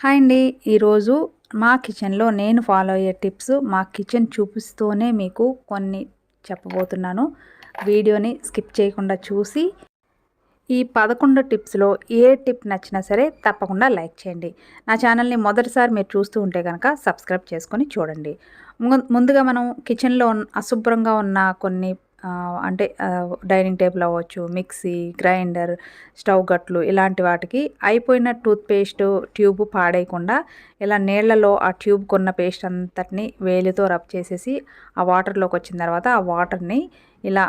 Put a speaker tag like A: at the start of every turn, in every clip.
A: Hi అండి. ఈరోజు మా కిచెన్‌లో నేను ఫాలో అయ్యే టిప్స్, మా కిచెన్ చూపిస్తూనే మీకు కొన్ని చెప్పబోతున్నాను. వీడియోని స్కిప్ చేయకుండా చూసి, ఈ 11 టిప్స్‌లో ఏ టిప్ నచ్చినా సరే తప్పకుండా లైక్ చేయండి. నా ఛానల్‌ని మొదటిసారి మీరు చూస్తూ ఉంటే గనక సబ్స్క్రైబ్ చేసుకొని చూడండి. ముందుగా మనం కిచెన్‌లో అశుభ్రంగా ఉన్న కొన్ని డైనింగ్ టేబుల్ అవ్వచ్చు, మిక్సీ, గ్రైండర్, స్టవ్ గట్లు ఇలాంటి వాటికి అయిపోయిన టూత్ పేస్ట్ ట్యూబ్ పాడేయకుండా ఇలా నీళ్లలో ఆ ట్యూబ్‌కున్న పేస్ట్ అంతటిని వేలితో రబ్ చేసేసి ఆ వాటర్‌లోకి వచ్చిన తర్వాత ఆ వాటర్‌ని ఇలా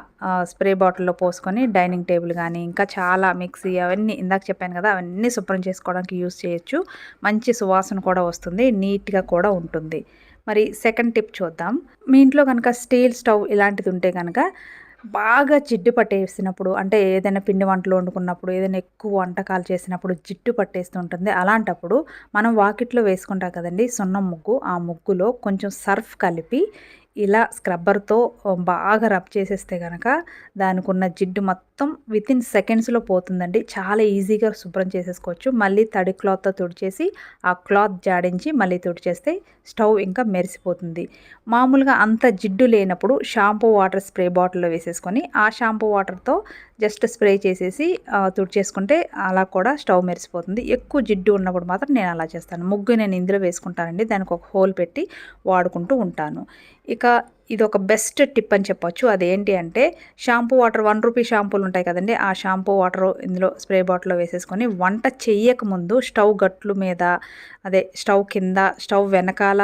A: స్ప్రే బాటిల్‌లో పోసుకొని డైనింగ్ టేబుల్ గానీ, ఇంకా చాలా మిక్సీ అవన్నీ ఇందాక చెప్పాను కదా! అవన్నీ శుభ్రం చేసుకోవడానికి యూజ్ చేయొచ్చు. మంచి సువాసన కూడా వస్తుంది. నీట్‌గా కూడా ఉంటుంది. మరి సెకండ్ టిప్ చూద్దాం. మీ ఇంట్లో గనక స్టీల్ స్టవ్ ఇలాంటిది ఉంటే గనక బాగా జిడ్డు పట్టేసినప్పుడు అంటే ఏదైనా పిండి వంటలు వండుకున్నప్పుడు, ఏదైనా ఎక్కువ వంటకాలు చేసినప్పుడు జిడ్డు పట్టేస్తూ ఉంటుంది. అలాంటప్పుడు మనం వాకిట్లో వేసుకుంటాం కదండీ సున్నం ముగ్గు. ఆ ముగ్గులో కొంచెం సర్ఫ్ కలిపి ఇలా స్క్రబ్బర్‌తో బాగా రబ్ చేసేస్తే గనక దానికున్న జిడ్డు మొత్తం వితిన్ సెకండ్స్‌లో పోతుందండి. చాలా ఈజీగా శుభ్రం చేసేసుకోవచ్చు. మళ్ళీ తడి క్లాత్‌తో తుడిచేసి, ఆ క్లాత్ జాడించి మళ్ళీ తుడిచేస్తే స్టవ్ ఇంకా మెరిసిపోతుంది. మామూలుగా అంత జిడ్డు లేనప్పుడు షాంపూ వాటర్ స్ప్రే బాటిల్‌లో వేసేసుకొని, ఆ షాంపూ వాటర్‌తో జస్ట్ స్ప్రే చేసేసి తుడిచేసుకుంటే అలా కూడా స్టవ్ మెరిసిపోతుంది. ఎక్కువ జిడ్డు ఉన్నప్పుడు మాత్రం నేను అలా చేస్తాను. ముగ్గు నేను ఇందులో వేసుకుంటానండి. దానికి ఒక హోల్ పెట్టి వాడుకుంటూ ఉంటాను. ఇక ఇదొక బెస్ట్ టిప్ అని చెప్పొచ్చు. అదేంటి అంటే షాంపూ వాటర్ రూ. 1 షాంపూలు ఉంటాయి కదండీ! ఆ షాంపూ వాటరు ఇందులో స్ప్రే బాటిల్‌లో వేసేసుకొని వంట చెయ్యకముందు స్టవ్ గట్లు మీద స్టవ్ కింద, స్టవ్ వెనకాల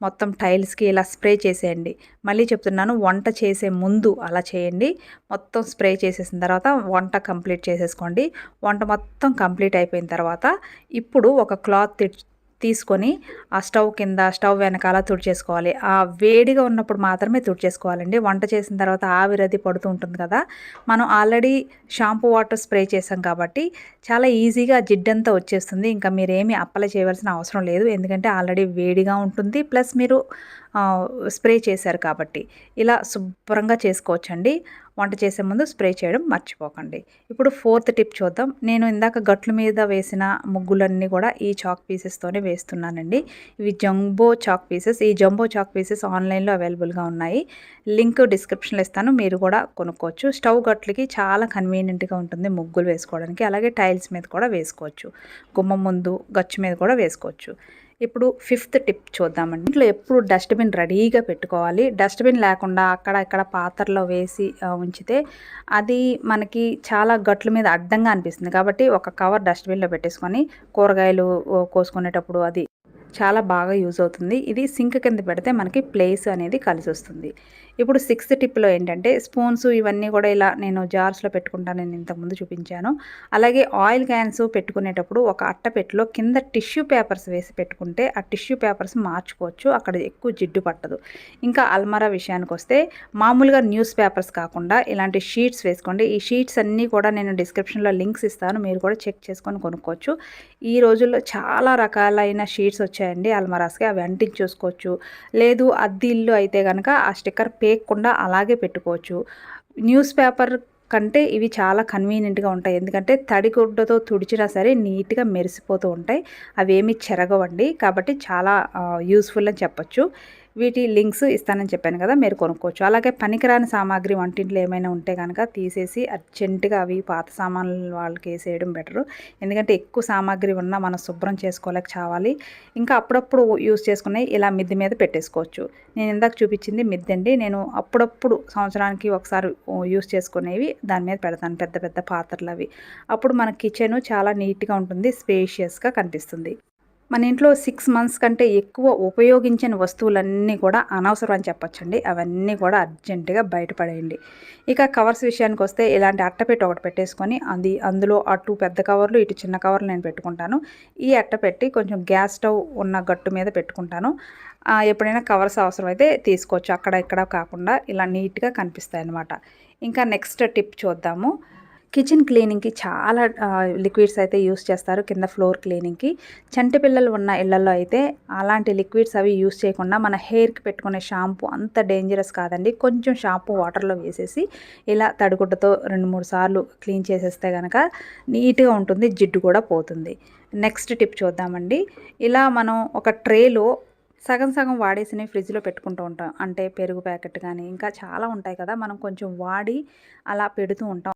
A: మొత్తం టైల్స్‌కి ఇలా స్ప్రే చేసేయండి. మళ్ళీ చెప్తున్నాను వంట చేసే ముందు అలా చేయండి. మొత్తం స్ప్రే చేసేసిన తర్వాత వంట కంప్లీట్ చేసేసుకోండి. వంట మొత్తం కంప్లీట్ అయిపోయిన తర్వాత ఇప్పుడు ఒక క్లాత్ తీసుకొని ఆ స్టవ్ కింద, స్టవ్ వెనకాల తుడిచేసుకోవాలి. ఆ వేడిగా ఉన్నప్పుడు మాత్రమే తుడిచేసుకోవాలండి. వంట చేసిన తర్వాత ఆవిరది పడుతూ ఉంటుంది కదా! మనం ఆల్రెడీ షాంపూ వాటర్ స్ప్రే చేసాం కాబట్టి చాలా ఈజీగా జిడ్డంతా వచ్చేస్తుంది. ఇంకా మీరేమి అప్లై చేయవలసిన అవసరం లేదు. ఎందుకంటే ఆల్రెడీ వేడిగా ఉంటుంది. ప్లస్ మీరు స్ప్రే చేశారు కాబట్టి. ఇలా శుభ్రంగా చేసుకోవచ్చండి. వంట చేసే ముందు స్ప్రే చేయడం మర్చిపోకండి. ఇప్పుడు ఫోర్త్ టిప్ చూద్దాం. నేను ఇందాక గట్ల మీద వేసిన ముగ్గులన్నీ కూడా ఈ చాక్ పీసెస్తోనే వేస్తున్నానండి. ఇవి జంబో చాక్ పీసెస్. ఈ జంబో చాక్ పీసెస్ ఆన్‌లైన్‌లో అవైలబుల్‌గా ఉన్నాయి. లింక్ డిస్క్రిప్షన్‌లో ఇస్తాను. మీరు కూడా కొనుక్కోవచ్చు. స్టవ్ గట్లకి చాలా కన్వీనియంట్‌గా ఉంటుంది ముగ్గులు వేసుకోవడానికి. అలాగే టైల్స్ మీద కూడా వేసుకోవచ్చు. గుమ్మం ముందు, గచ్చు మీద కూడా వేసుకోవచ్చు. ఇప్పుడు ఫిఫ్త్ టిప్ చూద్దామండి. ఇంట్లో ఎప్పుడు డస్ట్‌బిన్ రెడీగా పెట్టుకోవాలి. డస్ట్‌బిన్ లేకుండా అక్కడ ఇక్కడ పాత్రలో వేసి ఉంచితే అది మనకి చాలా గట్ల మీద అడ్డంగా అనిపిస్తుంది. కాబట్టి ఒక కవర్ డస్ట్‌బిన్‌లో పెట్టేసుకొని కూరగాయలు కోసుకునేటప్పుడు అది చాలా బాగా యూజ్ అవుతుంది. ఇది సింక్ కింద పెడితే మనకి ప్లేస్ అనేది కలిసొస్తుంది. ఇప్పుడు సిక్స్త్ టిప్‌లో ఏంటంటే స్పూన్స్ ఇవన్నీ కూడా ఇలా నేను జార్స్‌లో పెట్టుకుంటాను. నేను ఇంతకుముందు చూపించాను. అలాగే ఆయిల్ క్యాన్స్ పెట్టుకునేటప్పుడు ఒక అట్టపెట్టెలో కింద టిష్యూ పేపర్స్ వేసి పెట్టుకుంటే ఆ టిష్యూ పేపర్స్ మార్చుకోవచ్చు. అక్కడ ఎక్కువ జిడ్డు పట్టదు. ఇంకా అల్మారా విషయానికొస్తే మామూలుగా న్యూస్ పేపర్స్ కాకుండా ఇలాంటి షీట్స్ వేసుకోండి. ఈ షీట్స్ అన్నీ కూడా నేను డిస్క్రిప్షన్‌లో లింక్స్ ఇస్తాను. మీరు కూడా చెక్ చేసుకొని కొనుక్కోవచ్చు. ఈ రోజుల్లో చాలా రకాలైన షీట్స్ వచ్చాయండి అల్మారాస్‌కి. అవి అంటించేసుకోవచ్చు. లేదు అద్దె ఇల్లు అయితే గనక ఆ స్టిక్కర్ పేయకుండా అలాగే పెట్టుకోవచ్చు. న్యూస్ పేపర్ కంటే ఇవి చాలా కన్వీనియంట్‌గా ఉంటాయి. ఎందుకంటే తడి గుడ్డతో తుడిచినా సరే నీట్‌గా మెరిసిపోతూ ఉంటాయి. అవేమీ చెరగవండి. కాబట్టి చాలా యూజ్‌ఫుల్ అని చెప్పొచ్చు. వీటి లింక్స్ ఇస్తానని చెప్పాను కదా! మీరు కొనుక్కోవచ్చు. అలాగే పనికిరాని సామాగ్రి వంటింట్లో ఏమైనా ఉంటే గనక తీసేసి అర్జెంట్‌గా అవి పాత సామాన్లు వాళ్ళకేసేయడం బెటరు. ఎందుకంటే ఎక్కువ సామాగ్రి ఉన్నా మనం శుభ్రం చేసుకోలేక చావాలి. ఇంకా అప్పుడప్పుడు యూజ్ చేసుకున్నయి ఇలా మిద్దె మీద పెట్టేసుకోవచ్చు. నేను ఇందాక చూపించింది మిద్దండి. నేను అప్పుడప్పుడు సంవత్సరానికి ఒకసారి యూజ్ చేసుకునేవి దాని మీద పెడతాను. పెద్ద పెద్ద పాత్రలవి. అప్పుడు మన కిచెను చాలా నీట్‌గా ఉంటుంది. స్పేషియస్‌గా కనిపిస్తుంది. మన ఇంట్లో 6 మంత్స్ కంటే ఎక్కువ ఉపయోగించని వస్తువులన్నీ కూడా అనవసరం అని చెప్పొచ్చండి. అవన్నీ కూడా అర్జెంట్‌గా బయటపడేయండి. ఇక కవర్స్ విషయానికొస్తే ఇలాంటి అట్టపెట్టి ఒకటి పెట్టేసుకొని అందులో అటు పెద్ద కవర్లు, ఇటు చిన్న కవర్లు నేను పెట్టుకుంటాను. ఈ అట్టపెట్టి కొంచెం గ్యాస్ స్టవ్ ఉన్న గట్టు మీద పెట్టుకుంటాను. ఎప్పుడైనా కవర్స్ అవసరమైతే తీసుకోవచ్చు. అక్కడ ఇక్కడ కాకుండా ఇలా నీట్‌గా కనిపిస్తాయన్నమాట. ఇంకా నెక్స్ట్ టిప్ చూద్దాము. కిచెన్ క్లీనింగ్‌కి చాలా లిక్విడ్స్ అయితే యూస్ చేస్తారు కింద ఫ్లోర్ క్లీనింగ్‌కి. చంటి పిల్లలు ఉన్న ఇళ్లల్లో అయితే అలాంటి లిక్విడ్స్ అవి యూస్ చేయకుండా మన హెయిర్‌కి పెట్టుకునే షాంపూ అంత డేంజరస్ కాదండి. కొంచెం షాంపూ వాటర్‌లో వేసేసి ఇలా తడిగుడ్డతో 2, 3 సార్లు క్లీన్ చేసేస్తే గనక నీట్‌గా ఉంటుంది. జిడ్డు కూడా పోతుంది. నెక్స్ట్ టిప్ చూద్దామండి. ఇలా మనం ఒక ట్రేలో సగం సగం వాడేసినవి ఫ్రిడ్జ్‌లో పెట్టుకుంటూ ఉంటాం. అంటే పెరుగు ప్యాకెట్ గానీ, ఇంకా చాలా ఉంటాయి కదా! మనం కొంచెం వాడి అలా పెడుతూ ఉంటాం.